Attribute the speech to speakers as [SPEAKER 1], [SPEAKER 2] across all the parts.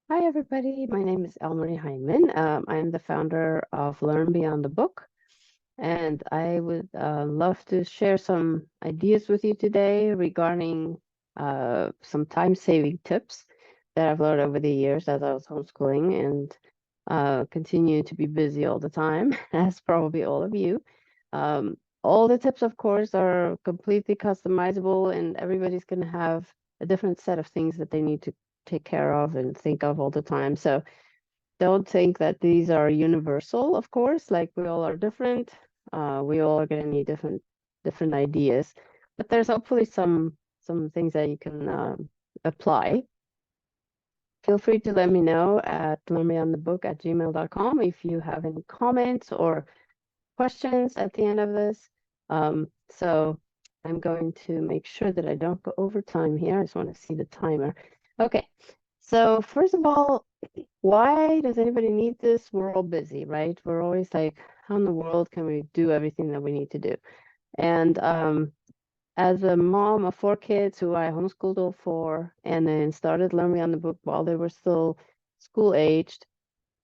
[SPEAKER 1] Hi, everybody. My name is Elmarie Heineman. I'm the founder of Learn Beyond the Book, and I would love to share some ideas with you today regarding some time-saving tips that I've learned over the years as I was homeschooling and continue to be busy all the time, as probably all of you. All the tips, of course, are completely customizable, and everybody's going to have a different set of things that they need to take care of and think of all the time. So don't think that these are universal, of course, like we all are different. We all are going to need different ideas, but there's hopefully some things that you can apply. Feel free to let me know at learnbeyondthebook@gmail.com if you have any comments or questions at the end of this. So I'm going to make sure that I don't go over time here. I just want to see the timer. Okay, so first of all, why does anybody need this? We're all busy, right? We're always like, how in the world can we do everything that we need to do? And as a mom of 4 kids who I homeschooled all four and then started learning on the book while they were still school aged,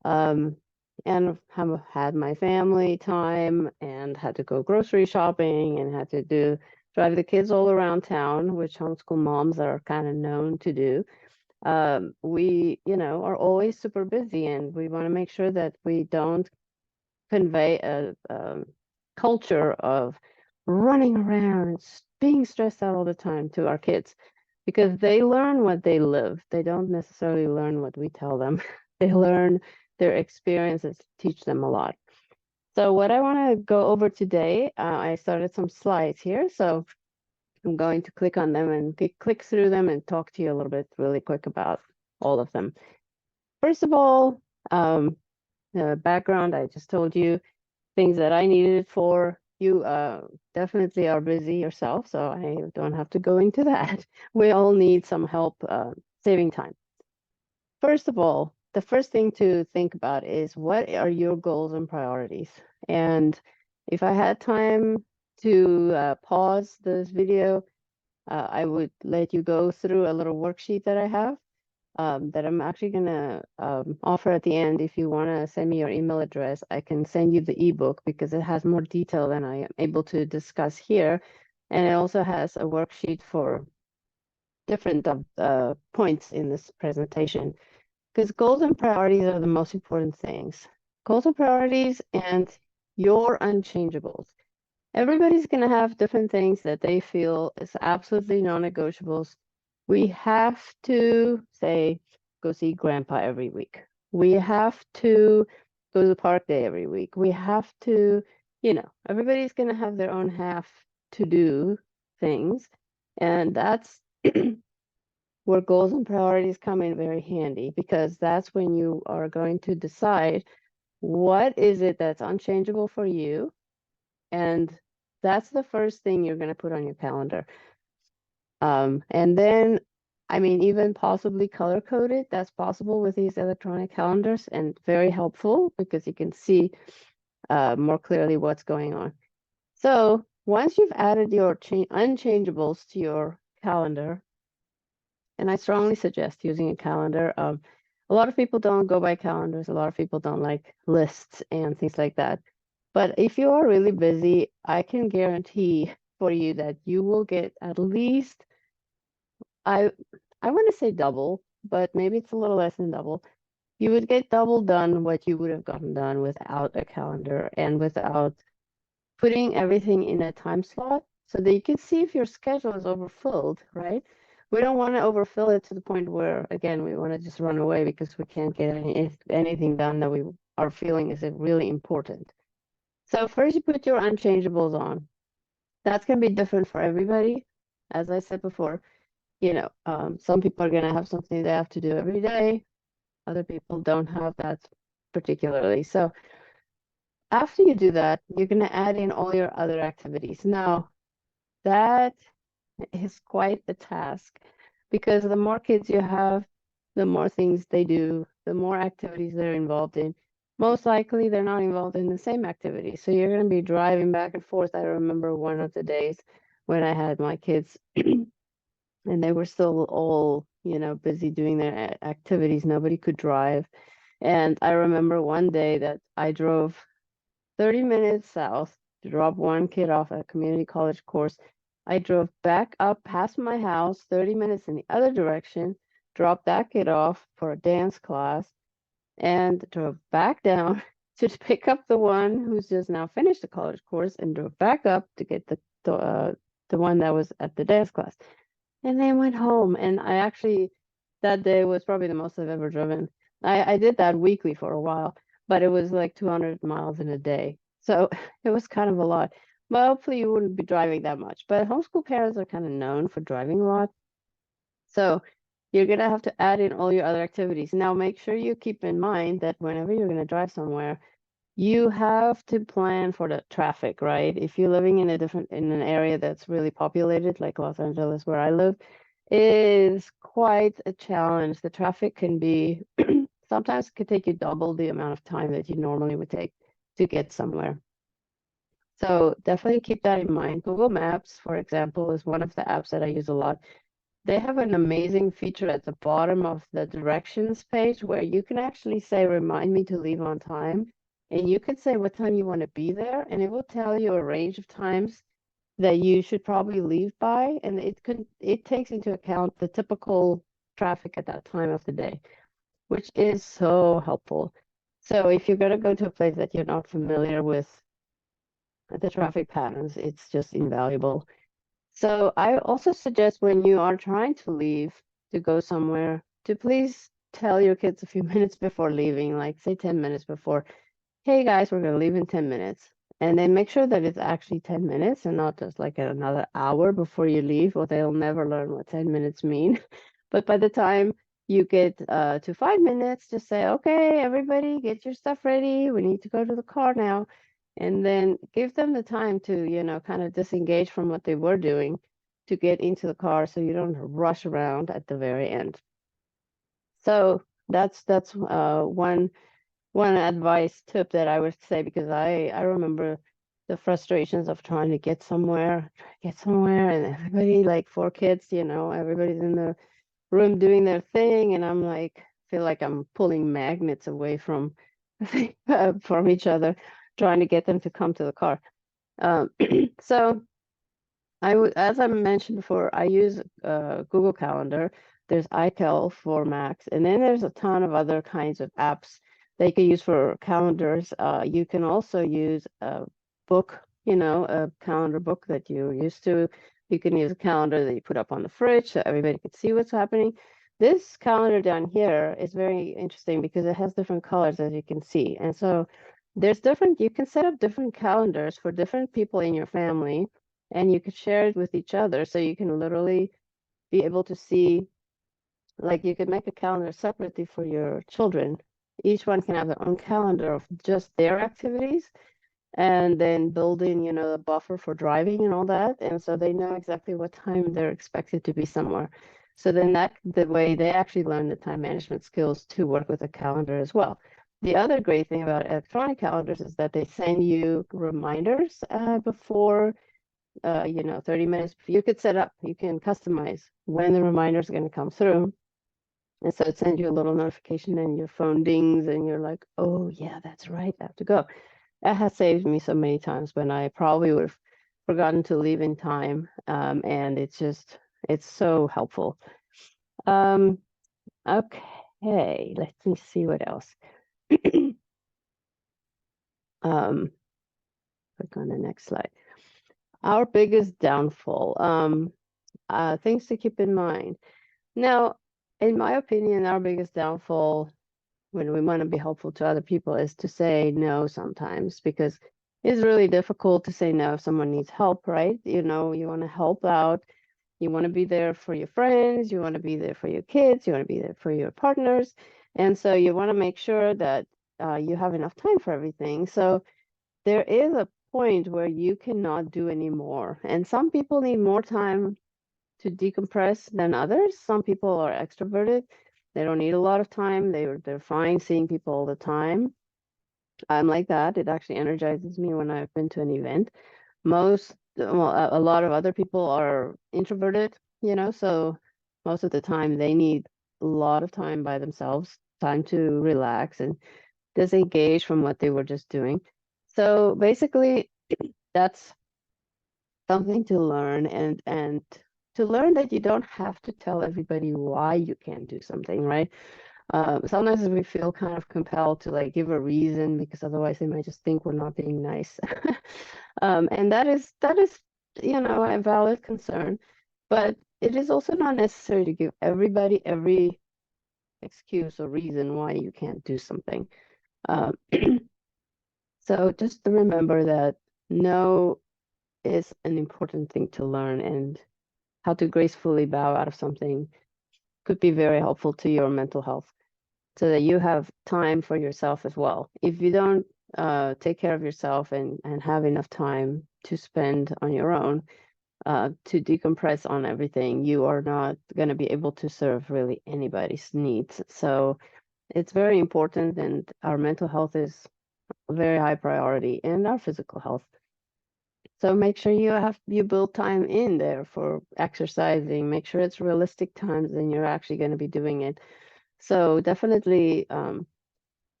[SPEAKER 1] um, and have had my family time and had to go grocery shopping and had to drive the kids all around town, which homeschool moms are kind of known to do. We, are always super busy and we want to make sure that we don't convey a culture of running around and being stressed out all the time to our kids because they learn what they live. They don't necessarily learn what we tell them. They learn their experiences teach them a lot. So what I want to go over today, I started some slides here. So I'm going to click on them and click through them and talk to you a little bit really quick about all of them. First of all, the background, I just told you things that I needed it for. You definitely are busy yourself, so I don't have to go into that. We all need some help saving time. First of all, the first thing to think about is what are your goals and priorities? And if I had time to pause this video, I would let you go through a little worksheet that I have that I'm actually going to offer at the end. If you want to send me your email address, I can send you the ebook because it has more detail than I am able to discuss here. And it also has a worksheet for different points in this presentation because goals and priorities are the most important things. Goals and priorities and your unchangeables. Everybody's going to have different things that they feel is absolutely non-negotiables. We have to say, go see grandpa every week. We have to go to the park day every week. We have to, everybody's going to have their own have to do things. And that's where goals and priorities come in very handy because that's when you are going to decide what is it that's unchangeable for you, and that's the first thing you're going to put on your calendar. And then, I mean, even possibly color coded, that's possible with these electronic calendars and very helpful because you can see more clearly what's going on. So once you've added your unchangeables to your calendar, and I strongly suggest using a calendar. A lot of people don't go by calendars. A lot of people don't like lists and things like that. But if you are really busy, I can guarantee for you that you will get at least, I I want to say double, but maybe it's a little less than double. You would get double done what you would have gotten done without a calendar and without putting everything in a time slot so that you can see if your schedule is overfilled, right? We don't want to overfill it to the point where, again, we want to just run away because we can't get anything done that we are feeling is really important. So first you put your unchangeables on. That's going to be different for everybody. As I said before, some people are going to have something they have to do every day. Other people don't have that particularly. So after you do that, you're going to add in all your other activities. Now, that is quite a task because the more kids you have, the more things they do, the more activities they're involved in. Most likely, they're not involved in the same activity. So you're going to be driving back and forth. I remember one of the days when I had my kids and they were still all busy doing their activities. Nobody could drive. And I remember one day that I drove 30 minutes south to drop one kid off at a community college course. I drove back up past my house, 30 minutes in the other direction, dropped that kid off for a dance class, and drove back down to pick up the one who's just now finished the college course and drove back up to get the one that was at the dance class. And then went home. And I actually, that day was probably the most I've ever driven. I did that weekly for a while, but it was like 200 miles in a day. So it was kind of a lot. But hopefully you wouldn't be driving that much. But homeschool parents are kind of known for driving a lot. So you're going to have to add in all your other activities. Now, make sure you keep in mind that whenever you're going to drive somewhere, you have to plan for the traffic, right? If you're living in an area that's really populated, like Los Angeles, where I live, is quite a challenge. The traffic can be sometimes it could take you double the amount of time that you normally would take to get somewhere. So definitely keep that in mind. Google Maps, for example, is one of the apps that I use a lot. They have an amazing feature at the bottom of the directions page where you can actually say, remind me to leave on time. And you can say what time you want to be there, and it will tell you a range of times that you should probably leave by. And it takes into account the typical traffic at that time of the day, which is so helpful. So if you're going to go to a place that you're not familiar with the traffic patterns, it's just invaluable. So I also suggest when you are trying to leave to go somewhere to please tell your kids a few minutes before leaving, like say 10 minutes before, hey guys, we're going to leave in 10 minutes. And then make sure that it's actually 10 minutes and not just like another hour before you leave, or they'll never learn what 10 minutes mean. But by the time you get to 5 minutes, just say, okay, everybody, get your stuff ready. We need to go to the car now. And then give them the time to, kind of disengage from what they were doing to get into the car so you don't rush around at the very end. So that's one advice tip that I would say, because I remember the frustrations of trying to get somewhere, and everybody, like 4 kids, everybody's in the room doing their thing, and I'm like, feel like I'm pulling magnets away from from each other, trying to get them to come to the car. So as I mentioned before, I use Google Calendar. There's iCal for Macs, and then there's a ton of other kinds of apps that you can use for calendars. You can also use a book, a calendar book that you're used to. You can use a calendar that you put up on the fridge so everybody can see what's happening. This calendar down here is very interesting because it has different colors, as you can see. And so you can set up different calendars for different people in your family, and you could share it with each other. So you can literally be able to see, like you could make a calendar separately for your children. Each one can have their own calendar of just their activities, and then build in, a buffer for driving and all that. And so they know exactly what time they're expected to be somewhere. So then the way they actually learn the time management skills to work with a calendar as well. The other great thing about electronic calendars is that they send you reminders before 30 minutes. You can customize when the reminder is going to come through. And so it sends you a little notification and your phone dings and you're like, oh yeah, that's right, I have to go. That has saved me so many times when I probably would have forgotten to leave in time. And it's so helpful. Okay, let me see what else. Click on the next slide. Our biggest downfall, things to keep in mind. Now, in my opinion, our biggest downfall when we want to be helpful to other people is to say no sometimes, because it's really difficult to say no if someone needs help, right? You want to help out. You want to be there for your friends. You want to be there for your kids. You want to be there for your partners. And so you want to make sure that you have enough time for everything. So there is a point where you cannot do any more. And some people need more time to decompress than others. Some people are extroverted. They don't need a lot of time. They're fine seeing people all the time. I'm like that. It actually energizes me when I've been to an event. A lot of other people are introverted, so most of the time they need a lot of time by themselves, time to relax and disengage from what they were just doing. So basically, that's something to learn, and to learn that you don't have to tell everybody why you can't do something, right? Sometimes we feel kind of compelled to like give a reason because otherwise they might just think we're not being nice. And that is, a valid concern, but it is also not necessary to give everybody every excuse or reason why you can't do something. Um, so just to remember that no is an important thing to learn, and how to gracefully bow out of something could be very helpful to your mental health, so that you have time for yourself as well. If you don't take care of yourself and have enough time to spend on your own, to decompress on everything, you are not going to be able to serve really anybody's needs. So it's very important, and our mental health is a very high priority, and our physical health. So make sure you build time in there for exercising. Make sure it's realistic times and you're actually going to be doing it. So definitely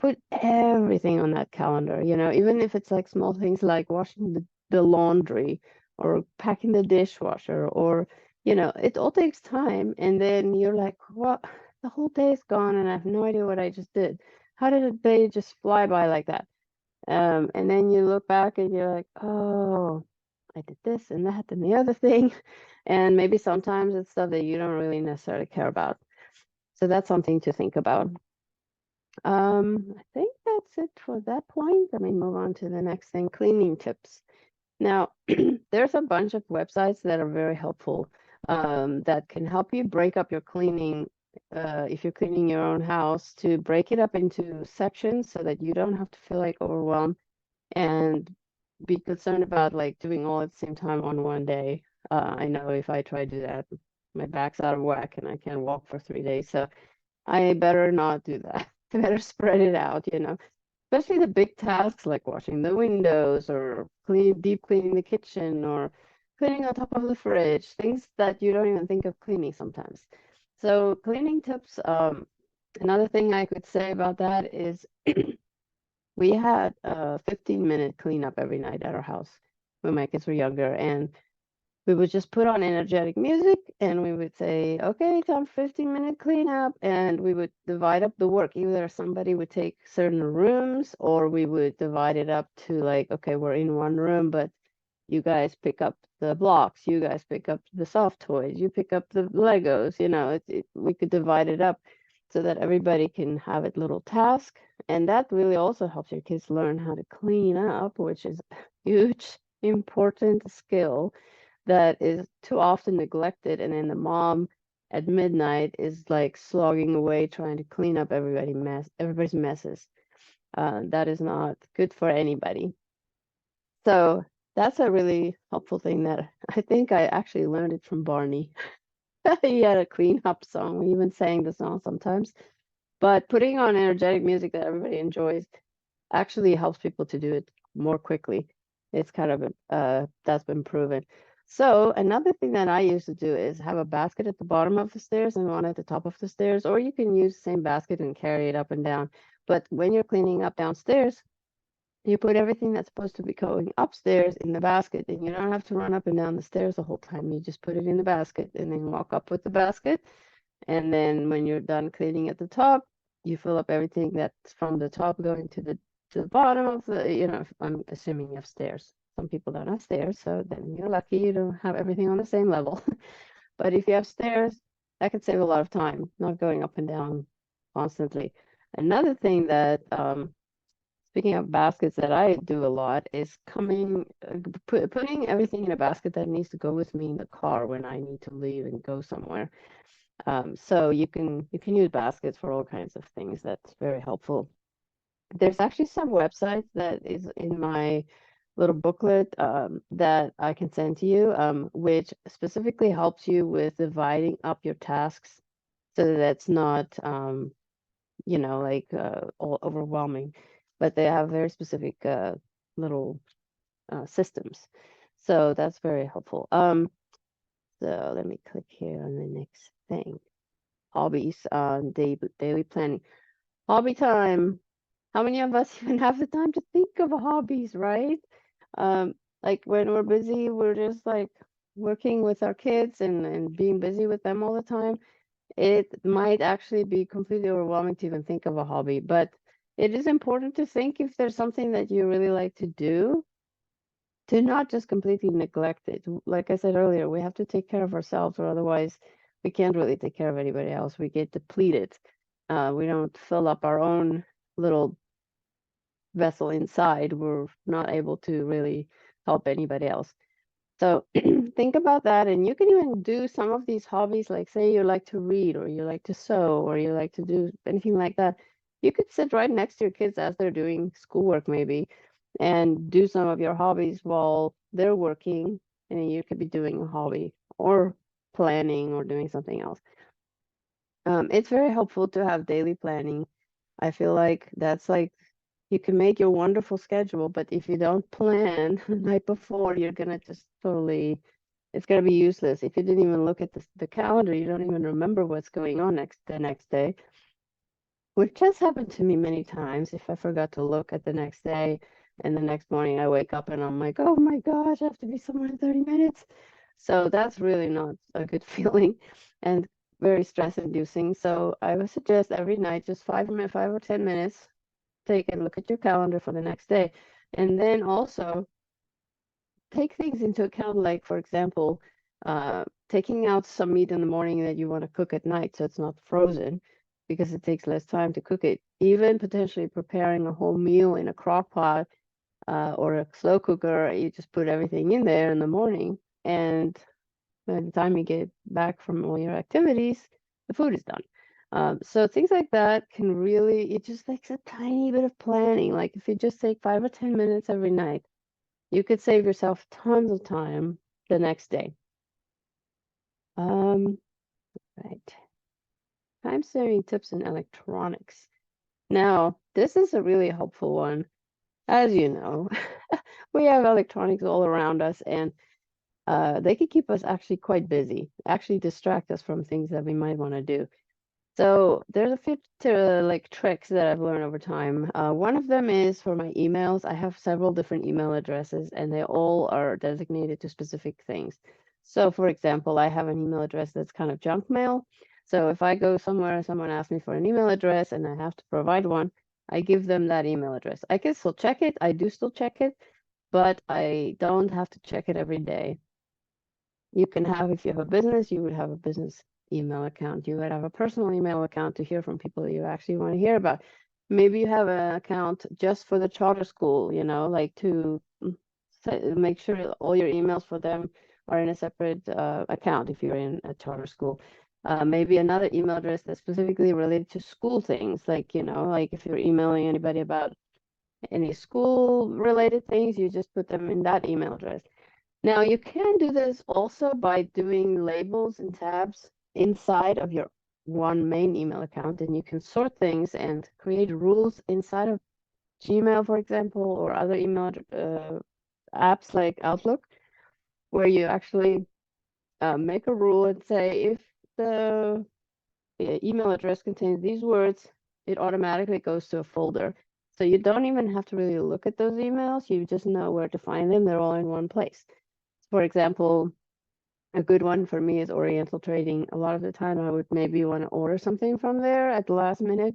[SPEAKER 1] put everything on that calendar, even if it's like small things like washing the laundry or packing the dishwasher, or, it all takes time. And then you're like, what? The whole day is gone and I have no idea what I just did. How did a day just fly by like that? And then you look back and you're like, oh, I did this and that and the other thing. And maybe sometimes it's stuff that you don't really necessarily care about. So that's something to think about. I think that's it for that point. Let me move on to the next thing, cleaning tips. Now, there's a bunch of websites that are very helpful, that can help you break up your cleaning. If you're cleaning your own house, to break it up into sections so that you don't have to feel like overwhelmed and be concerned about like doing all at the same time on one day. I know if I try to do that, my back's out of whack and I can't walk for 3 days. So I better not do that. I better spread it out, especially the big tasks like washing the windows or deep cleaning the kitchen or cleaning on top of the fridge, things that you don't even think of cleaning sometimes. So cleaning tips, another thing I could say about that is we had a 15-minute cleanup every night at our house when my kids were younger, and we would just put on energetic music and we would say, okay, time for 15-minute cleanup. And we would divide up the work. Either somebody would take certain rooms, or we would divide it up to like, okay, we're in one room, but you guys pick up the blocks, you guys pick up the soft toys, you pick up the Legos, we could divide it up so that everybody can have a little task. And that really also helps your kids learn how to clean up, which is a huge, important skill that is too often neglected. And then the mom at midnight is like slogging away trying to clean up everybody's messes. That is not good for anybody. So that's a really helpful thing that I think I actually learned it from Barney. He had a clean up song. We even sang the song sometimes. But putting on energetic music that everybody enjoys actually helps people to do it more quickly. It's kind of that's been proven. So another thing that I used to do is have a basket at the bottom of the stairs and one at the top of the stairs, or you can use the same basket and carry it up and down. But when you're cleaning up downstairs, you put everything that's supposed to be going upstairs in the basket, and you don't have to run up and down the stairs the whole time. You just put it in the basket and then walk up with the basket. And then when you're done cleaning at the top, you fill up everything that's from the top going to the bottom of the, I'm assuming you have stairs. Some people don't have stairs, so then you're lucky you don't have everything on the same level. But if you have stairs, that could save a lot of time, not going up and down constantly. Another thing that, speaking of baskets, that I do a lot is putting everything in a basket that needs to go with me in the car when I need to leave and go somewhere. So you can use baskets for all kinds of things. That's very helpful. There's actually some websites that is in my little booklet, that I can send to you, which specifically helps you with dividing up your tasks so that it's not, like all overwhelming. But they have very specific little systems. So that's very helpful. So let me click here on the next thing. Hobbies, daily planning. Hobby time. How many of us even have the time to think of hobbies, right? Um, like when we're busy, we're just like working with our kids and being busy with them all the time. It might actually be completely overwhelming to even think of a hobby, but it is important to think if there's something that you really like to do, to not just completely neglect it. Like I said earlier, we have to take care of ourselves, or otherwise we can't really take care of anybody else. We get depleted. We don't fill up our own little vessel inside. We're not able to really help anybody else. So think about that, and you can even do some of these hobbies, like say you like to read, or you like to sew, or you like to do anything like that. You could sit right next to your kids as they're doing schoolwork, maybe, and do some of your hobbies while they're working, and you could be doing a hobby or planning or doing something else. It's very helpful to have daily planning. I feel like that's like you can make your wonderful schedule, but if you don't plan the night before, you're gonna just totally, it's gonna be useless. If you didn't even look at the calendar, you don't even remember what's going on the next day, which has happened to me many times. If I forgot to look at the next day, and the next morning I wake up and I'm like, oh my gosh, I have to be somewhere in 30 minutes. So that's really not a good feeling and very stress inducing. So I would suggest every night, just 5 minutes, 5 or 10 minutes, take and look at your calendar for the next day. And then also take things into account, like, for example, taking out some meat in the morning that you want to cook at night so it's not frozen because it takes less time to cook it. Even potentially preparing a whole meal in a crock pot or a slow cooker, you just put everything in there in the morning. And by the time you get back from all your activities, the food is done. So things like that can really, it just takes a tiny bit of planning. Like if you just take 5 or 10 minutes every night, you could save yourself tons of time the next day. Um, right. Time saving tips in electronics. Now, this is a really helpful one. As you know, we have electronics all around us, and they can keep us actually quite busy, actually distract us from things that we might want to do. So there's a few like tricks that I've learned over time. One of them is for my emails. I have several different email addresses, and they all are designated to specific things. So, for example, I have an email address that's kind of junk mail. So if I go somewhere and someone asks me for an email address and I have to provide one, I give them that email address. I can still check it. I do still check it, but I don't have to check it every day. You can have, if you have a business, you would have a business email account. You would have a personal email account to hear from people you actually want to hear about. Maybe you have an account just for the charter school, like to make sure all your emails for them are in a separate account if you're in a charter school. Maybe another email address that's specifically related to school things, like, like if you're emailing anybody about any school related things, you just put them in that email address. Now, you can do this also by doing labels and tabs inside of your one main email account, and you can sort things and create rules inside of Gmail, for example, or other email apps like Outlook, where you actually make a rule and say if the email address contains these words, it automatically goes to a folder. So you don't even have to really look at those emails. You just know where to find them. They're all in one place. For example, a good one for me is Oriental Trading. A lot of the time, I would maybe want to order something from there at the last minute.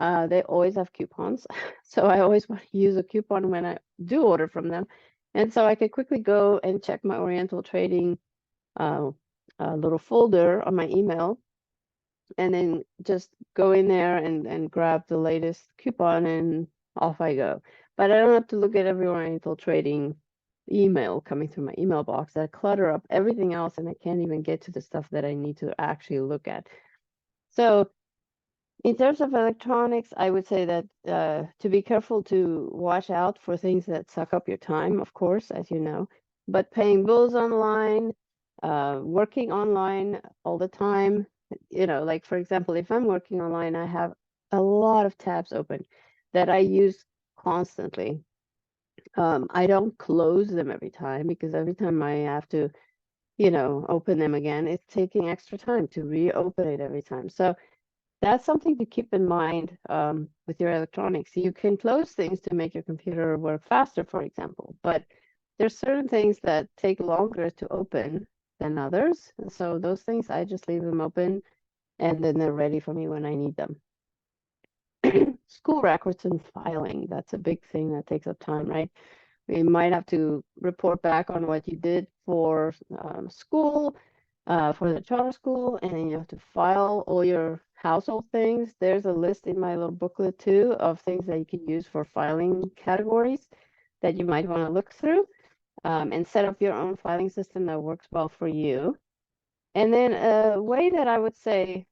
[SPEAKER 1] They always have coupons, so I always want to use a coupon when I do order from them. And so I could quickly go and check my Oriental Trading little folder on my email, and then just go in there and grab the latest coupon, and off I go. But I don't have to look at every Oriental Trading email coming through my email box. I clutter up everything else, and I can't even get to the stuff that I need to actually look at. So in terms of electronics, I would say that to be careful to watch out for things that suck up your time, of course, as you know, but paying bills online, working online all the time, like for example, if I'm working online, I have a lot of tabs open that I use constantly. I don't close them every time because every time I have to open them again. It's taking extra time to reopen it every time. So that's something to keep in mind with your electronics. You can close things to make your computer work faster, for example, but there's certain things that take longer to open than others. And so those things, I just leave them open and then they're ready for me when I need them. School records and filing, that's a big thing that takes up time, right? We might have to report back on what you did for school, for the charter school, and then you have to file all your household things. There's a list in my little booklet too of things that you can use for filing categories that you might want to look through and set up your own filing system that works well for you. And then a way that I would say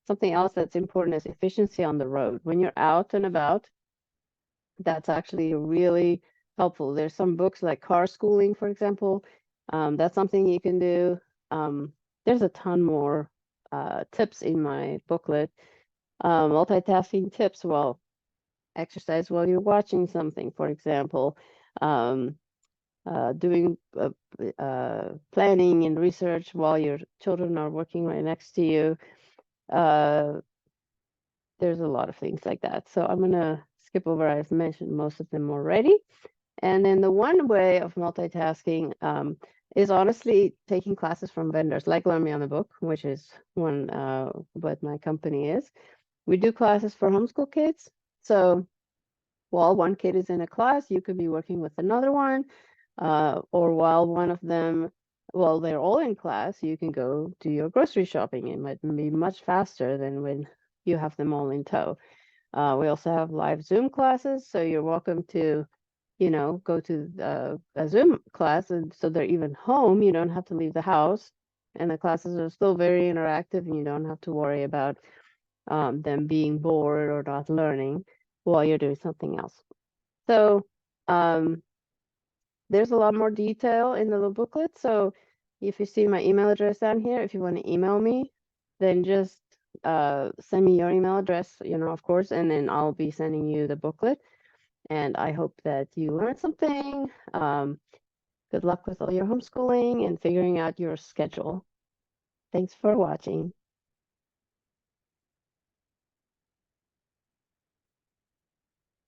[SPEAKER 1] something else that's important is efficiency on the road. When you're out and about, that's actually really helpful. There's some books like Car Schooling, for example. That's something you can do. There's a ton more tips in my booklet. Multitasking tips, well, exercise while you're watching something, for example. Doing planning and research while your children are working right next to you. There's a lot of things like that. So I'm going to skip over. I've mentioned most of them already. And then the one way of multitasking is honestly taking classes from vendors like Learn Me on the Book, which is one what my company is. We do classes for homeschool kids. So while one kid is in a class, you could be working with another one. Or while one of them, well, they're all in class, you can go do your grocery shopping. It might be much faster than when you have them all in tow. We also have live Zoom classes, so you're welcome to, go to a Zoom class, and so they're even home. You don't have to leave the house, and the classes are still very interactive, and you don't have to worry about them being bored or not learning while you're doing something else. So there's a lot more detail in the little booklet. So if you see my email address down here, if you want to email me, then just send me your email address, of course, and then I'll be sending you the booklet. And I hope that you learned something. Good luck with all your homeschooling and figuring out your schedule. Thanks for watching.